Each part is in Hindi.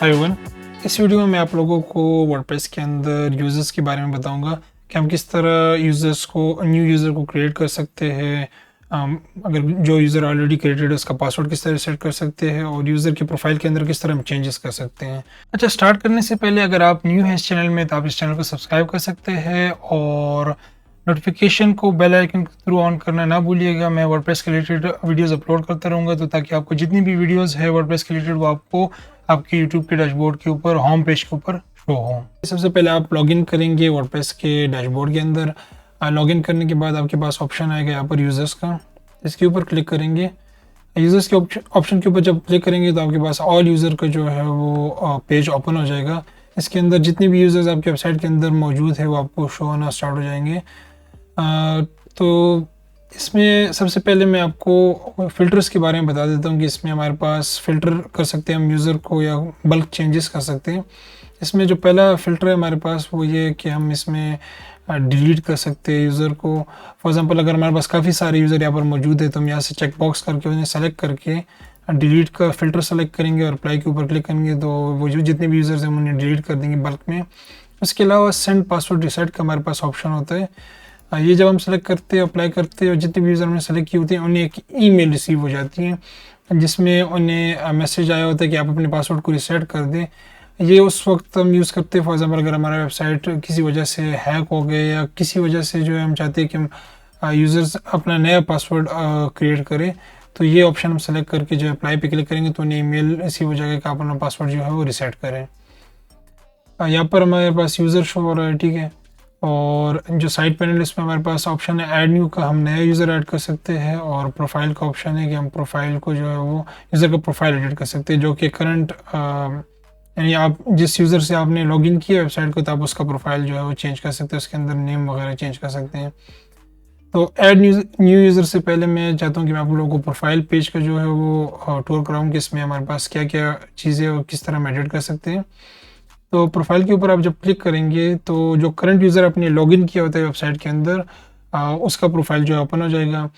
Hi everyone. इस वीडियो में मैं आप लोगों को वर्डप्रेस के अंदर यूज़र्स के बारे में बताऊंगा कि हम किस तरह यूज़र्स को न्यू यूज़र को क्रिएट कर सकते हैं। अगर जो यूज़र ऑलरेडी क्रिएटेड है उसका पासवर्ड किस तरह सेट कर सकते हैं और यूज़र के प्रोफाइल के अंदर किस तरह हम चेंजेस कर सकते हैं। अच्छा, स्टार्ट करने से पहले अगर आप न्यू हैं इस चैनल में तो आप इस चैनल को सब्सक्राइब कर सकते हैं और नोटिफिकेशन को बेल आइकन के थ्रू ऑन करना ना भूलिएगा। मैं वर्डप्रेस के रिलेटेड वीडियोस अपलोड करता रहूँगा तो ताकि आपको जितनी भी वीडियोस है वर्डप्रेस के रिलेटेड वो आपको आपके यूट्यूब के डैशबोर्ड के ऊपर होम पेज के ऊपर शो हो। सबसे पहले आप लॉगिन करेंगे वर्डप्रेस के डैशबोर्ड के अंदर। लॉगिन करने के बाद आपके पास ऑप्शन आएगा यहाँ पर यूज़र्स का, इसके ऊपर क्लिक करेंगे। यूज़र्स के ऑप्शन के ऊपर जब क्लिक करेंगे तो आपके पास ऑल यूज़र का जो है वो पेज ओपन हो जाएगा। इसके अंदर जितने भी यूज़र्स आपके वेबसाइट के अंदर मौजूद है वो आपको शो होना स्टार्ट हो जाएंगे। तो इसमें सबसे पहले मैं आपको फ़िल्टर्स के बारे में बता देता हूँ कि इसमें हमारे पास फ़िल्टर कर सकते हैं हम यूज़र को या बल्क चेंजेस कर सकते हैं। इसमें जो पहला फ़िल्टर है हमारे पास वो ये है कि हम इसमें डिलीट कर सकते हैं यूज़र को। फॉर एग्ज़ाम्पल अगर हमारे पास काफ़ी सारे यूज़र यहाँ पर मौजूद है तो हम यहाँ से चेक बॉक्स करके उन्हें सेलेक्ट करके डिलीट का फ़िल्टर सेलेक्ट करेंगे और अप्लाई के ऊपर क्लिक करेंगे तो वो जो जितने भी यूज़र्स हैं हम उन्हें डिलीट कर देंगे बल्क में। उसके अलावा सेंड पासवर्ड रिसेट का हमारे पास ऑप्शन होता है। ये जब हम सेलेक्ट करते हैं अप्लाई करते हैं और जितने भी यूज़र हमने सेलेक्ट की होती हैं उन्हें एक ईमेल रिसीव हो जाती है जिसमें उन्हें मैसेज आया होता है कि आप अपने पासवर्ड को रिसेट कर दें। ये उस वक्त हम यूज़ करते हैं फॉर एग्जाम्पल अगर हमारा वेबसाइट किसी वजह से हैक हो गए या किसी वजह से जो है हम चाहते हैं कि हम यूज़र्स अपना नया पासवर्ड क्रिएट करें तो ये ऑप्शन हम सेलेक्ट करके जो अप्लाई पे क्लिक करेंगे तो उन्हें ईमेल रिसीव हो जाएगा कि आप अपना पासवर्ड जो है वो रिसेट करें। यहाँ पर हमारे पास यूज़र शो हो रहा है, ठीक है। और जो साइड पैनल इसमें हमारे पास ऑप्शन है ऐड न्यू का, हम नया यूज़र ऐड कर सकते हैं और प्रोफाइल का ऑप्शन है कि हम प्रोफाइल को जो है वो यूज़र का प्रोफाइल एडिट कर सकते हैं जो कि करंट यानी आप जिस यूज़र से आपने लॉगिन किया वेबसाइट को तो आप उसका प्रोफाइल जो है वो चेंज कर सकते हैं, उसके अंदर नेम वगैरह चेंज कर सकते हैं। तो ऐड न्यू यूज़र से पहले मैं चाहता हूँ कि मैं आप लोगों को प्रोफाइल पेज का जो है वो टूर कराऊँ कि इसमें हमारे पास क्या क्या चीज़ें और किस तरह हम एडिट कर सकते हैं। तो प्रोफाइल के ऊपर आप जब क्लिक करेंगे तो जो करंट यूज़र अपने लॉगिन किया होता है वेबसाइट के अंदर उसका प्रोफाइल जो है ओपन हो जाएगा।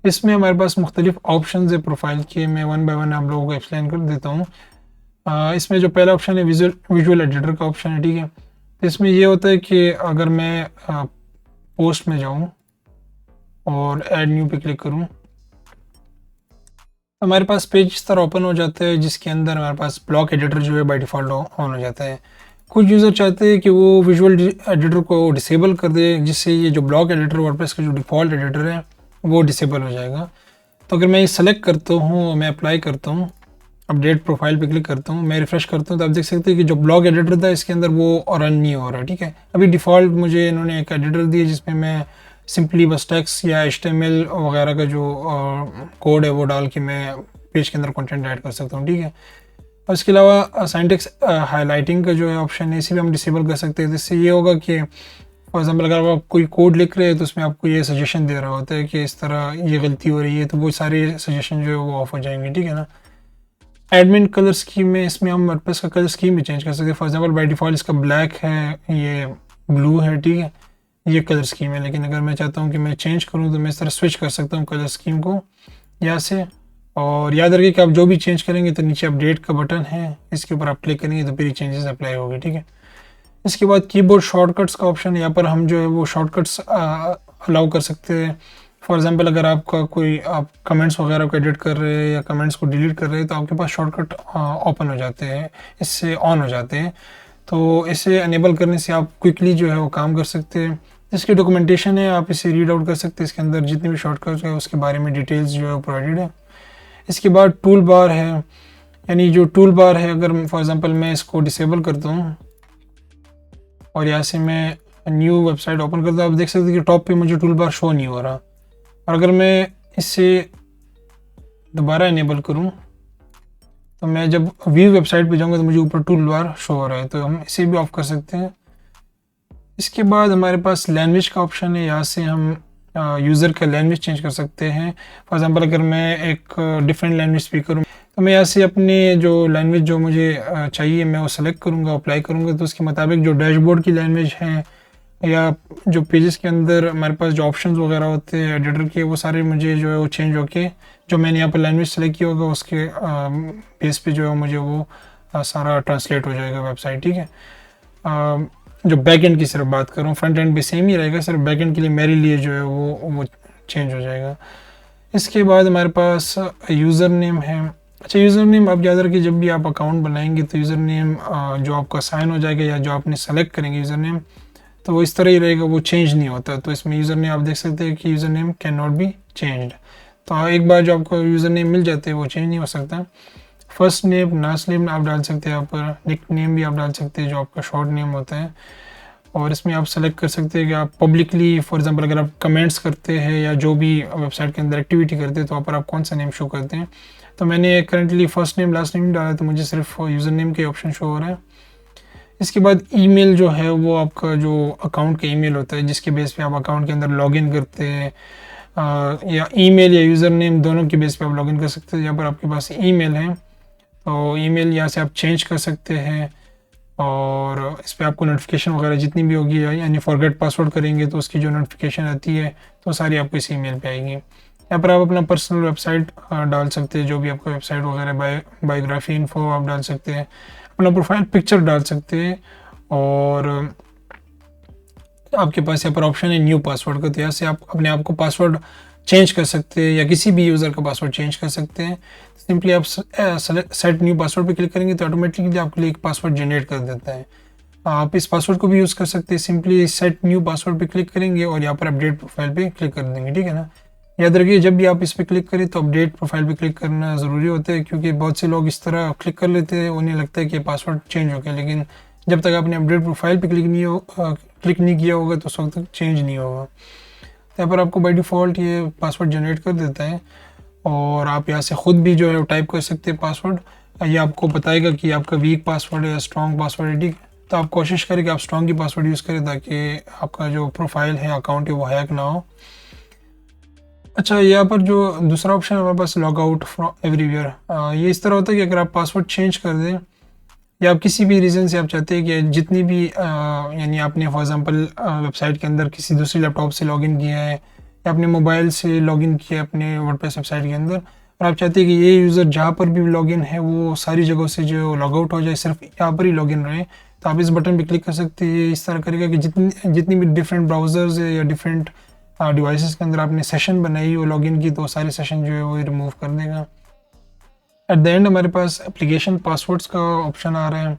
इसमें हमारे पास मुख्तलिफ ऑप्शंस है प्रोफाइल के, मैं वन बाय वन आप लोगों को एक्सप्लेन कर देता हूँ। इसमें जो पहला ऑप्शन है विजुअल एडिटर का ऑप्शन है, ठीक है। तो इसमें ये होता है कि अगर मैं पोस्ट में जाऊँ और ऐड न्यू पे क्लिक करूँ हमारे पास पेज इस तरह ओपन हो जाता है जिसके अंदर हमारे पास ब्लॉक एडिटर जो है बाय डिफ़ॉल्ट ऑन हो जाता है। कुछ यूज़र चाहते हैं कि वो विजुअल एडिटर को डिसेबल कर दे जिससे ये जो ब्लॉक एडिटर वर्डप्रेस का जो डिफ़ॉल्ट एडिटर है वो डिसेबल हो जाएगा। तो अगर मैं ये सेलेक्ट करता हूँ, मैं अप्लाई करता हूँ, अपडेट प्रोफाइल पे क्लिक करता हूँ, मैं रिफ़्रेश करता हूँ तो आप देख सकते हैं कि जो ब्लॉक एडिटर था इसके अंदर वो रन नहीं हो रहा, ठीक है। अभी डिफ़ॉल्ट मुझे इन्होंने एक एडिटर दिया जिसमें मैं सिंपली बस टेक्स्ट या HTML वगैरह का जो कोड है वो डाल के मैं पेज के अंदर कंटेंट ऐड कर सकता हूँ, ठीक है। और इसके अलावा सिंटैक्स हाईलाइटिंग का जो है ऑप्शन है इसे भी हम डिसेबल कर सकते हैं। जिससे ये होगा कि फॉर एग्जांपल अगर आप कोई कोड लिख रहे हैं तो उसमें आपको ये सजेशन दे रहा होता है कि इस तरह ये गलती हो रही है तो वो सारे सजेशन जो है वो ऑफ हो जाएंगे, ठीक है ना। एडमिन कलर स्कीम में इसमें हम वर्डप्रेस का कलर स्कीम भी चेंज कर सकते हैं। फॉर एग्जांपल बाय डिफ़ॉल्ट इसका ब्लैक है, ये ब्लू है, ठीक है, ये कलर स्कीम है। लेकिन अगर मैं चाहता हूँ कि मैं चेंज करूँ तो मैं इस तरह स्विच कर सकता हूँ कलर स्कीम को यहाँ से। और याद रखिए कि आप जो भी चेंज करेंगे तो नीचे अपडेट का बटन है, इसके ऊपर आप क्लिक करेंगे तो फिर चेंजेस अप्लाई होगी, ठीक है। इसके बाद कीबोर्ड शॉर्टकट्स का ऑप्शन है, यहाँ पर हम जो है वो शॉर्टकट्स अलाउ कर सकते हैं। फॉर एग्जांपल अगर आपका कोई आप कमेंट्स वगैरह को एडिट कर रहे हैं या कमेंट्स को डिलीट कर रहे हैं तो आपके पास शॉर्टकट ओपन हो जाते हैं, इससे ऑन हो जाते हैं। तो इसे अनेबल करने से आप क्विकली जो है वो काम कर सकते हैं। इसकी डॉक्यूमेंटेशन है, आप इसे रीड आउट कर सकते हैं, इसके अंदर जितने भी शॉर्टकट्स है उसके बारे में डिटेल्स जो है प्रोवाइडेड है। इसके बाद टूल बार है, यानी जो टूल बार है अगर फॉर एग्जांपल मैं इसको डिसेबल करता हूँ और यहाँ से मैं न्यू वेबसाइट ओपन करता हूँ, आप देख सकते हैं कि टॉप पे मुझे टूल बार शो नहीं हो रहा। और अगर मैं इसे दोबारा इनेबल करूँ तो मैं जब व्यू वेबसाइट पे जाऊँगा तो मुझे ऊपर टूल बार शो हो रहा है, तो हम इसे भी ऑफ कर सकते हैं। इसके बाद हमारे पास लैंग्वेज का ऑप्शन है, यहाँ से हम यूज़र का लैंग्वेज चेंज कर सकते हैं। फॉर एग्जांपल अगर मैं एक डिफरेंट लैंग्वेज स्पीकर हूँ तो मैं यहाँ से अपने जो लैंग्वेज जो मुझे चाहिए मैं वो सेलेक्ट करूँगा, अप्लाई करूँगा तो उसके मुताबिक जो डैशबोर्ड की लैंग्वेज है या जो पेजेस के अंदर हमारे पास जो ऑप्शंस वगैरह होते हैं एडिटर के वो सारे मुझे जो है वो चेंज होके जो मैंने यहाँ पर लैंग्वेज सेलेक्ट किया होगा उसके बेस पे जो है मुझे वो सारा ट्रांसलेट हो जाएगा वेबसाइट, ठीक है। जो बैक एंड की सिर्फ बात करूँ, फ्रंट एंड भी सेम ही रहेगा, सिर्फ बैक एंड के लिए मेरे लिए जो है वो चेंज हो जाएगा। इसके बाद हमारे पास यूज़र नेम है। अच्छा, यूज़र नेम आप याद रखिए, जब भी आप अकाउंट बनाएंगे तो यूज़र नेम जो आपका साइन हो जाएगा या जो आपने सेलेक्ट करेंगे यूज़र नेम, तो वो इस तरह ही रहेगा, वो चेंज नहीं होता। तो इसमें यूज़र नेम आप देख सकते हैं कि user name can not be changed. तो एक बार जो आपको यूज़र नेम मिल जाते हैं वो चेंज नहीं हो सकता। फर्स्ट नेम, लास्ट नेम आप डाल सकते हैं यहाँ पर, निक नेम भी आप डाल सकते हैं जो आपका शॉर्ट नेम होता है। और इसमें आप सेलेक्ट कर सकते हैं कि आप पब्लिकली, फॉर एग्जांपल अगर आप कमेंट्स करते हैं या जो भी वेबसाइट के अंदर एक्टिविटी करते हैं तो वहाँ पर आप कौन सा नेम शो करते हैं। तो मैंने currently first name last name डाला, तो मुझे सिर्फ यूज़र नेम के ऑप्शन शो हो रहा है। इसके बाद ईमेल जो है वो आपका जो अकाउंट का ईमेल होता है जिसके बेस पे आप अकाउंट के अंदर लॉगिन करते हैं, या ईमेल या यूज़र नेम दोनों के बेस पे आप लॉगिन कर सकते हैं। यहाँ पर आपके पास ईमेल है तो ईमेल यहाँ से आप चेंज कर सकते हैं, और इस पर आपको नोटिफिकेशन वगैरह जितनी भी होगी, यानी फॉरगेट पासवर्ड करेंगे तो उसकी जो नोटिफिकेशन आती है तो सारी आपको इस ईमेल पे आएगी। यहाँ पर आप अपना पर्सनल वेबसाइट डाल सकते हैं, जो भी आपका वेबसाइट वगैरह, बायोग्राफी इन्फो आप डाल सकते हैं, अपना प्रोफाइल पिक्चर डाल सकते हैं। और आपके पास यहाँ पर ऑप्शन है न्यू पासवर्ड का, तो यहाँ से आप अपने आप को पासवर्ड चेंज कर सकते हैं या किसी भी यूज़र का पासवर्ड चेंज कर सकते हैं। सिंपली आप सेट न्यू पासवर्ड पे क्लिक करेंगे तो ऑटोमेटिकली आपके लिए एक पासवर्ड जनरेट कर देता है। आप इस पासवर्ड को भी यूज़ कर सकते हैं, सिंपली सेट न्यू पासवर्ड पे क्लिक करेंगे और यहाँ पर अपडेट प्रोफाइल पे क्लिक कर देंगे, ठीक है ना। याद रखिए, जब भी आप इस पर क्लिक करें तो अपडेट प्रोफाइल पे क्लिक करना ज़रूरी होता है, क्योंकि बहुत से लोग इस तरह क्लिक कर लेते हैं, उन्हें लगता है कि पासवर्ड चेंज हो गया, लेकिन जब तक आपने अपडेट प्रोफाइल पे क्लिक नहीं किया होगा तो उस वक्त तक चेंज नहीं होगा। तो यहाँ पर आपको बाय डिफ़ॉल्ट ये पासवर्ड जनरेट कर देता है, और आप यहाँ से ख़ुद भी जो है टाइप कर सकते हैं पासवर्ड। ये आपको बताएगा कि आपका वीक पासवर्ड है या स्ट्रॉन्ग पासवर्ड है, ठीक है। तो आप कोशिश करें कि आप स्ट्रॉन्ग ही पासवर्ड यूज़ करें ताकि आपका जो प्रोफाइल है, अकाउंट है, वो हैक ना हो। अच्छा, यहाँ पर जो दूसरा ऑप्शन है हमारे पास, लॉग आउट फ्रॉम एवरीवेयर, ये इस तरह होता है कि अगर आप पासवर्ड चेंज कर दें या आप किसी भी रीज़न से आप चाहते हैं कि जितनी भी यानी आपने फॉर एग्जांपल वेबसाइट के अंदर किसी दूसरी लैपटॉप से लॉगिन किया है या अपने मोबाइल से लॉगिन किया है अपने वर्डप्रेस वेबसाइट के अंदर, और आप चाहते हैं कि ये यूज़र जहाँ पर भी लॉगिन है वो सारी जगहों से जो लॉग आउट हो जाए, सिर्फ यहाँ पर ही लॉगिन रहे, तो आप इस बटन पर क्लिक कर सकते हैं। इस तरह करेगा कि जितनी भी डिफरेंट ब्राउज़र्स है या डिफरेंट डिवाइसेस के अंदर आपने सेशन बनाई और लॉगिन की, तो सारे सेशन जो है वो रिमूव कर देगा। एट द एंड हमारे पास एप्लीकेशन पासवर्ड्स का ऑप्शन आ रहा है।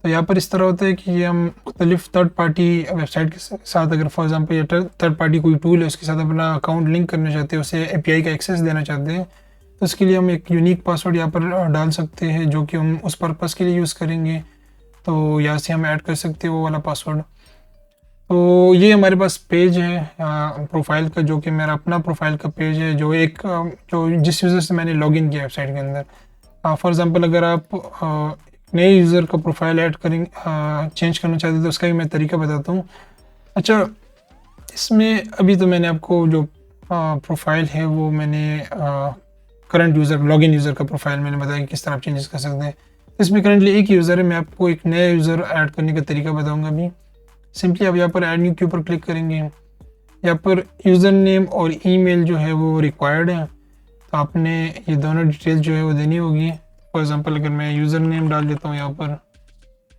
तो यहाँ पर इस तरह होता है कि हम मुख्तलिफ थर्ड पार्टी वेबसाइट के साथ, अगर फॉर एग्जांपल ये थर्ड पार्टी कोई टूल है उसके साथ अपना अकाउंट लिंक करना चाहते हैं, उसे एपीआई का एक्सेस देना चाहते हैं, तो उसके लिए हम एक यूनिक पासवर्ड यहाँ पर डाल सकते हैं जो कि हम उस पर्पज़ के लिए यूज़ करेंगे। तो यहाँ से हम ऐड कर सकते हैं वो वाला पासवर्ड। तो ये हमारे पास पेज है प्रोफाइल का, जो कि मेरा अपना प्रोफाइल का पेज है, जो जिस यूज़र से मैंने लॉगिन किया वेबसाइट के अंदर। फॉर एग्जांपल अगर आप नए यूज़र का प्रोफाइल ऐड करेंगे, चेंज करना चाहते हैं, तो उसका भी मैं तरीका बताता हूँ। अच्छा, इसमें अभी तो मैंने आपको जो प्रोफाइल है वो मैंने करंट यूज़र, लॉगिन यूज़र का प्रोफाइल मैंने बताया कि किस तरह आप चेंजेस कर सकते हैं। इसमें करंटली एक यूज़र है, मैं आपको एक नया यूज़र ऐड करने का तरीका बताऊँगा अभी। सिंपली आप यहाँ पर ऐड न्यू के ऊपर क्लिक करेंगे, यहाँ पर यूज़र नेम और ईमेल जो है वो रिक्वायर्ड है, तो आपने ये दोनों डिटेल्स जो है वो देनी होगी। फॉर एग्जांपल अगर मैं यूज़र नेम डाल देता हूँ यहाँ पर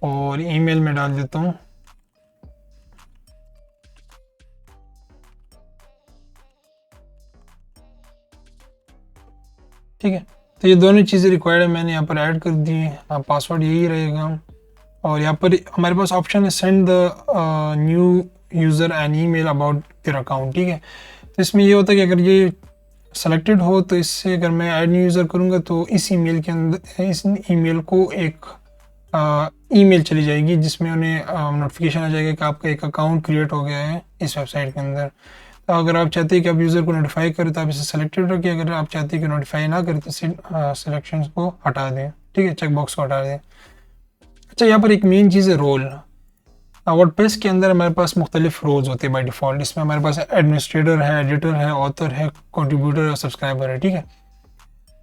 और ईमेल में डाल देता हूँ, ठीक है, तो ये दोनों चीज़ें रिक्वायर्ड है, मैंने यहाँ पर ऐड कर दी है। पासवर्ड यही रहेगा, और यहाँ पर हमारे पास ऑप्शन है send the new user an email about their account, ठीक है। तो इसमें ये होता है कि अगर ये सेलेक्टेड हो तो इससे अगर मैं ऐड न्यू यूज़र करूँगा तो इस ईमेल के अंदर, इस ईमेल को एक ईमेल चली जाएगी जिसमें उन्हें नोटिफिकेशन आ जाएगा कि आपका एक अकाउंट क्रिएट हो गया है इस वेबसाइट के अंदर। तो अगर आप चाहते हैं कि आप यूज़र को नोटिफाई करें तो आप इसे सेलेक्टेड रखिए, अगर आप चाहते हैं कि नोटिफाई ना करें तो सिलेक्शन को हटा दें, ठीक है, चेकबॉक्स को हटा दें। अच्छा, यहाँ पर एक मेन चीज़ है रोल। वर्डप्रेस के अंदर हमारे पास मुख्तलिफ रोल्स होते हैं बाय डिफ़ॉल्ट। इसमें हमारे पास एडमिनिस्ट्रेटर है, एडिटर है, ऑथर है, कंट्रीब्यूटर और सब्सक्राइबर है, ठीक है।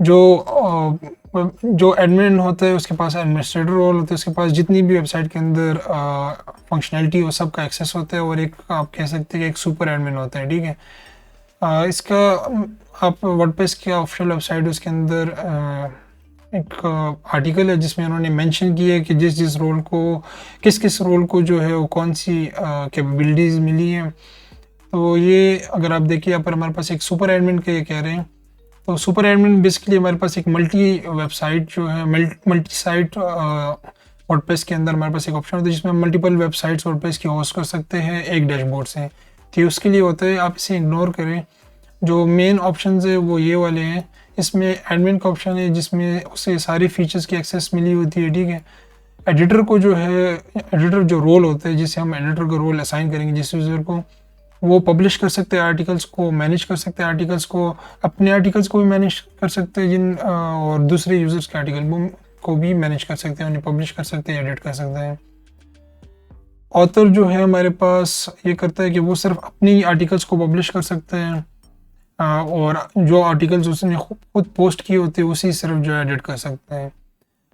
जो एडमिन होता है उसके पास एडमिनिस्ट्रेटर रोल होता है, उसके पास जितनी भी वेबसाइट के अंदर फंक्शनैलिटी वो सब का एक्सेस होता है, और एक आप कह सकते हैं कि एक सुपर एडमिन होता है, ठीक है। इसका आप वर्डप्रेस की ऑफिशियल वेबसाइट उसके अंदर एक आर्टिकल है जिसमें उन्होंने मेंशन किया है कि जिस रोल को किस रोल को जो है वो कौन सी कैपेबिलिटीज़ मिली हैं। तो ये अगर आप देखिए यहाँ पर हमारे पास एक सुपर एडमिन के कह रहे हैं। तो सुपर एडमिन बेसिकली हमारे पास एक मल्टी वेबसाइट जो है मल्टी साइट वर्डप्रेस के अंदर हमारे पास एक ऑप्शन होता है जिसमें हम मल्टीपल वेबसाइट्स वर्डप्रेस की होस्ट कर सकते हैं एक डैशबोर्ड से। तो उसके लिए होता है आप इसे इग्नोर करें। जो मेन ऑप्शन है वो ये वाले हैं। इसमें एडमिन का ऑप्शन है जिसमें उसे सारी फीचर्स की एक्सेस मिली होती है, ठीक है। एडिटर को जो है, एडिटर जो रोल होता है जिसे हम एडिटर का रोल असाइन करेंगे जिस यूज़र को, वो पब्लिश कर सकते हैं आर्टिकल्स को, मैनेज कर सकते हैं आर्टिकल्स को, अपने आर्टिकल्स को भी मैनेज कर सकते हैं और दूसरे यूज़र्स के आर्टिकल को भी मैनेज कर सकते हैं, उन्हें पब्लिश कर सकते हैं, एडिट कर सकते हैं। ऑथर जो है हमारे पास ये करता है कि वो सिर्फ अपनी आर्टिकल्स को पब्लिश कर सकते हैं और जो आर्टिकल्स उसने खुद पोस्ट किए होते हैं उसी सिर्फ जो एडिट कर सकते हैं।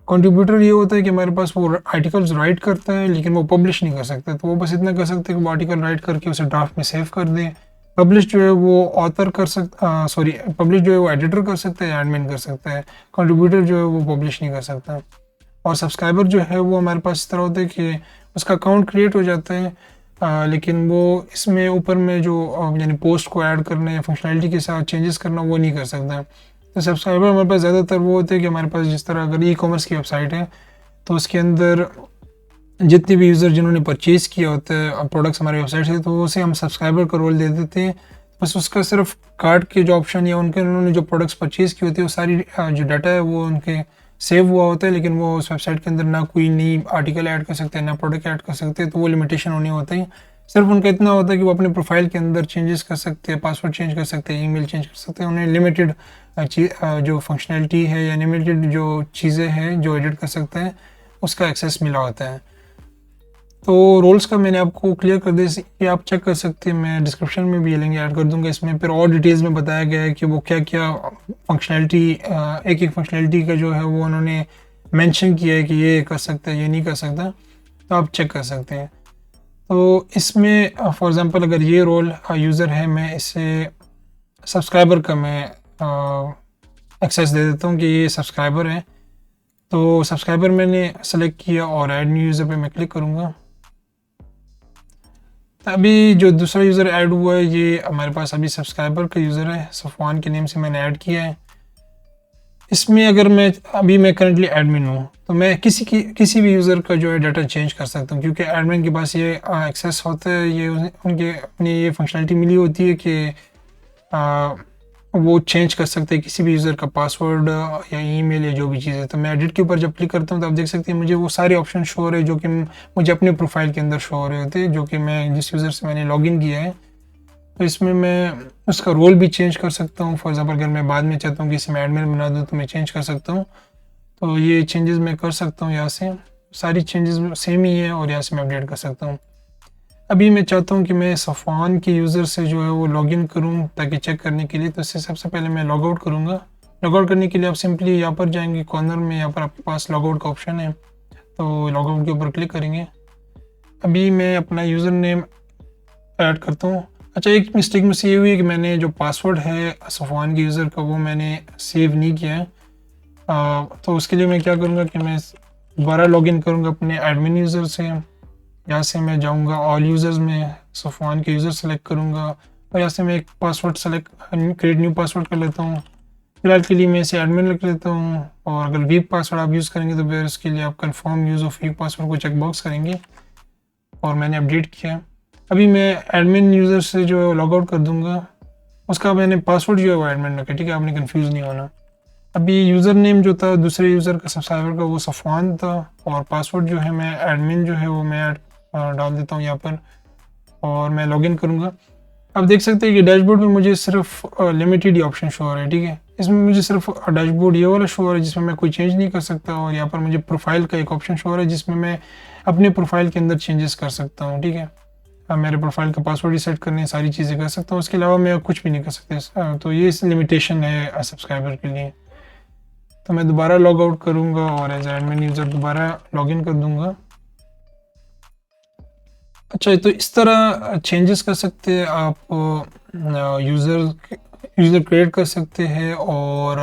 कंट्रीब्यूटर ये होता है कि हमारे पास वो आर्टिकल्स राइट करता है लेकिन वो पब्लिश नहीं कर सकते। तो वो बस इतना कर सकते हैं कि वो आर्टिकल राइट करके उसे ड्राफ्ट में सेव कर दें। पब्लिश जो है वो ऑथर कर सकता, पब्लिश जो है वो एडिटर कर सकता है, एडमिन कर सकता है। कंट्रीब्यूटर जो है वो पब्लिश नहीं कर सकता। और सब्सक्राइबर जो है वो हमारे पास इस तरह होता है कि उसका अकाउंट क्रिएट हो जाता है लेकिन वो इसमें ऊपर में जो यानी पोस्ट को ऐड करना या फंक्शनैलिटी के साथ चेंजेस करना वो नहीं कर सकता। तो सब्सक्राइबर हमारे पास ज़्यादातर वो होते हैं कि हमारे पास जिस तरह अगर ई कॉमर्स की वेबसाइट है तो उसके अंदर जितने भी यूज़र जिन्होंने परचेज़ किया होता है प्रोडक्ट्स हमारी वेबसाइट से, तो उसे हम सब्सक्राइबर का रोल दे देते हैं। बस उसका सिर्फ कार्ड के जो ऑप्शन या उन्होंने जो प्रोडक्ट्स परचेज़ की होती है वो सारी जो डाटा है वो उनके सेव हुआ होता है लेकिन वो उस वेबसाइट के अंदर ना कोई नई आर्टिकल ऐड कर सकते हैं ना प्रोडक्ट ऐड कर सकते हैं। तो वो लिमिटेशन होनी होती है। सिर्फ उनका इतना होता है कि वो अपने प्रोफाइल के अंदर चेंजेस कर सकते हैं, पासवर्ड चेंज कर सकते हैं, ईमेल चेंज कर सकते हैं। उन्हें लिमिटेड जो फंक्शनैलिटी है या लिमिटेड जो चीज़ें हैं जो एडिट कर सकते हैं उसका एक्सेस मिला होता है। तो रोल्स का मैंने आपको क्लियर कर दिया कि आप चेक कर सकते हैं। मैं डिस्क्रिप्शन में भी ये लिंक ऐड कर दूंगा। इसमें फिर और डिटेल्स में बताया गया है कि वो क्या क्या फंक्शनैलिटी, एक एक फंक्शनैलिटी का जो है वो उन्होंने मेंशन किया है कि ये कर सकता है, ये नहीं कर सकता। तो आप चेक कर सकते हैं। तो इसमें फॉर एग्ज़ाम्पल अगर ये रोल यूज़र है, मैं इसे सब्सक्राइबर का मैं एक्सेस दे देता हूँ कि ये सब्सक्राइबर है। तो सब्सक्राइबर मैंने सेलेक्ट किया और ऐड न्यू यूज़र पे मैं क्लिक करूँगा। अभी जो दूसरा यूज़र ऐड हुआ है ये हमारे पास अभी सब्सक्राइबर का यूज़र है, सफ़वान के नेम से मैंने ऐड किया है। इसमें अगर मैं करंटली एडमिन हूँ तो मैं किसी भी यूज़र का जो है डाटा चेंज कर सकता हूँ क्योंकि एडमिन के पास ये एक्सेस होता है, ये उनके अपनी ये फंक्शनैलिटी मिली होती है कि वो चेंज कर सकते हैं किसी भी यूज़र का पासवर्ड या ईमेल या जो भी चीज़ है। तो मैं एडिट के ऊपर जब क्लिक करता हूँ तो आप देख सकते हैं मुझे वो सारे ऑप्शन शो हो रहे हैं जो कि मुझे अपने प्रोफाइल के अंदर शो हो रहे होते हैं, जो कि मैं जिस यूज़र से मैंने लॉगिन किया है। तो इसमें मैं उसका रोल भी चेंज कर सकता हूँ। फॉर एग्जाम्पल अगर मैं बाद में चाहता हूँ कि इसे मैं एडमिन बना दूँ तो मैं चेंज कर सकता हूँ। तो ये चेंजेस मैं कर सकता हूँ यहाँ से, सारी चेंजेस सेम ही है और यहाँ से मैं अपडेट कर सकता हूँ। अभी मैं चाहता हूँ कि मैं सफ़वान के यूज़र से जो है वो लॉगिन करूँ ताकि चेक करने के लिए। तो इससे सबसे पहले मैं लॉग आउट करूँगा। लॉग आउट करने के लिए आप सिंपली यहाँ पर जाएंगे, कॉर्नर में यहाँ पर आपके पास लॉग आउट का ऑप्शन है, तो लॉग आउट के ऊपर क्लिक करेंगे। अभी मैं अपना यूज़र नेम ऐड करता हूँ। अच्छा, एक मिस्टेक मुझसे ये हुई है कि मैंने जो पासवर्ड है सफ़वान के यूज़र का वो मैंने सेव नहीं किया है। तो उसके लिए मैं क्या करूँगा कि मैं दोबारा लॉगिन करूँगा अपने एडमिन यूज़र से। यहाँ से मैं जाऊँगा ऑल यूज़र्स में, सफ़वान के यूज़र सेलेक्ट करूँगा और यहाँ से मैं एक पासवर्ड क्रिएट न्यू पासवर्ड कर लेता हूँ। फिलहाल के लिए मैं इसे एडमिन रख लेता हूँ। और अगर वीक पासवर्ड आप यूज़ करेंगे तो फिर उसके लिए आप confirm use of week password को चेक बॉक्स करेंगे और मैंने अपडेट किया। अभी मैं एडमिन यूज़र से जो है लॉग आउट कर दूँगा। उसका मैंने पासवर्ड जो है वो एडमिन रखा, ठीक है, आपने कन्फ्यूज़ नहीं होना। अभी यूज़र नेम जो था दूसरे यूज़र का सब्सक्राइबर का वो सफ़वान था और पासवर्ड जो है मैं एडमिन जो है वो मैं डाल देता हूँ यहाँ पर और मैं लॉगिन करूँगा। अब देख सकते हैं कि डैशबोर्ड में मुझे सिर्फ लिमिटेड ही ऑप्शन शो हो रहा है, ठीक है। इसमें मुझे सिर्फ डैशबोर्ड ये वाला शो हो रहा है जिसमें मैं कोई चेंज नहीं कर सकता और यहाँ पर मुझे प्रोफाइल का एक ऑप्शन शो हो रहा है जिसमें मैं अपने प्रोफाइल के अंदर चेंजेस कर सकता हूँ, ठीक है। मेरे प्रोफाइल का पासवर्ड रीसेट करने सारी चीज़ें कर सकता हूँ, उसके अलावा मैं कुछ भी नहीं कर सकता। तो ये लिमिटेशन है सब्सक्राइबर के लिए। तो मैं दोबारा लॉग आउट करूँगा और एज एडमिन यूज़र दोबारा लॉगिन कर दूँगा। अच्छा, तो इस तरह चेंजेस कर सकते हैं आप, यूज़र क्रिएट कर सकते हैं और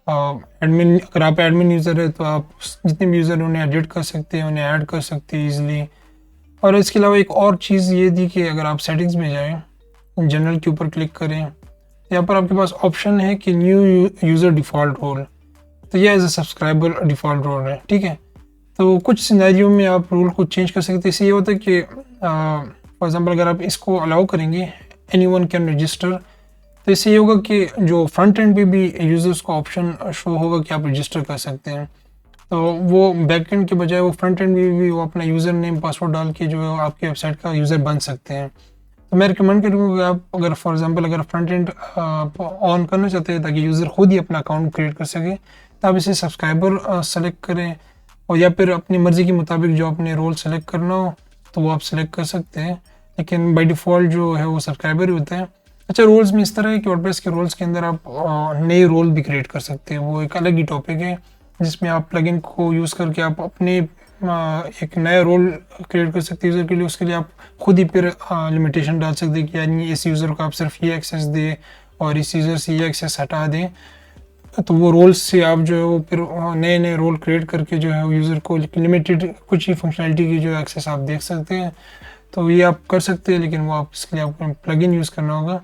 एडमिन, अगर आप एडमिन यूज़र है तो आप जितने भी यूज़र हैं उन्हें एडिट कर सकते हैं, उन्हें ऐड कर सकते हैं ईजिली। और इसके अलावा एक और चीज़ ये थी कि अगर आप सेटिंग्स में जाएँ, जनरल के ऊपर क्लिक करें, यहाँ पर आपके पास ऑप्शन है कि न्यू यूज़र डिफ़ॉल्ट रोल, तो ये as a subscriber default role है, ठीक है। तो कुछ सिनेरियो में आप रूल को चेंज कर सकते हैं। इससे ये होता है कि फॉर एग्जांपल अगर आप इसको अलाउ करेंगे एनीवन कैन रजिस्टर, तो इससे ये होगा कि जो फ्रंट एंड पे भी यूज़र्स को ऑप्शन शो होगा कि आप रजिस्टर कर सकते हैं। तो वो बैक एंड के बजाय वो फ्रंट एंड भी वो अपना यूज़र नेम पासवर्ड डाल के जो है आपकी वेबसाइट का यूज़र बन सकते हैं। तो मैं रिकमेंड करूँगा कि आप अगर फॉर एग्जांपल अगर फ्रंट एंड ऑन करना चाहते हैं ताकि यूज़र खुद ही अपना अकाउंट क्रिएट कर सके, तो आप इसे सब्सक्राइबर सेलेक्ट करें, और या फिर अपनी मर्ज़ी के मुताबिक जो अपने रोल सेलेक्ट करना हो तो वो आप सेलेक्ट कर सकते हैं, लेकिन बाय डिफ़ॉल्ट जो है वो सब्सक्राइबर ही होता है। अच्छा, रोल्स में इस तरह है कि वर्डप्रेस के रोल्स के अंदर आप नए रोल भी क्रिएट कर सकते हैं, वो एक अलग ही टॉपिक है जिसमें आप प्लगइन को यूज़ करके आप अपने एक नया रोल क्रिएट कर सकते हैं यूज़र के लिए। उसके लिए आप खुद ही फिर लिमिटेशन डाल सकते हैं कि यानी इस यूज़र को आप सिर्फ ये एक्सेस दें और इस यूज़र से ये एक्सेस हटा दें। तो वो रोल्स से आप जो है वो फिर नए नए रोल क्रिएट करके जो है वो यूज़र को लिमिटेड कुछ ही फंक्शनैलिटी की जो एक्सेस आप देख सकते हैं। तो ये आप कर सकते हैं, लेकिन वो आप इसके लिए आपको प्लगइन यूज़ करना होगा।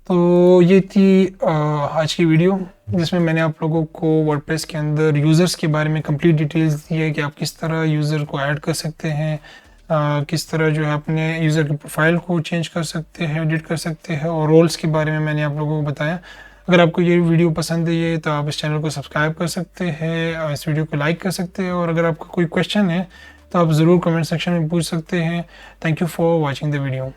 तो ये थी आज की वीडियो जिसमें मैंने आप लोगों को वर्डप्रेस के अंदर यूज़र्स के बारे में कंप्लीट डिटेल्स दी है कि आप किस तरह यूज़र को ऐड कर सकते हैं, किस तरह जो है अपने यूज़र की प्रोफाइल को चेंज कर सकते हैं, एडिट कर सकते हैं, और रोल्स के बारे में मैंने आप लोगों को बताया। अगर आपको ये वीडियो पसंद है तो आप इस चैनल को सब्सक्राइब कर सकते हैं, इस वीडियो को लाइक कर सकते हैं, और अगर आपको कोई क्वेश्चन है तो आप ज़रूर कमेंट सेक्शन में पूछ सकते हैं। Thank you for watching the video.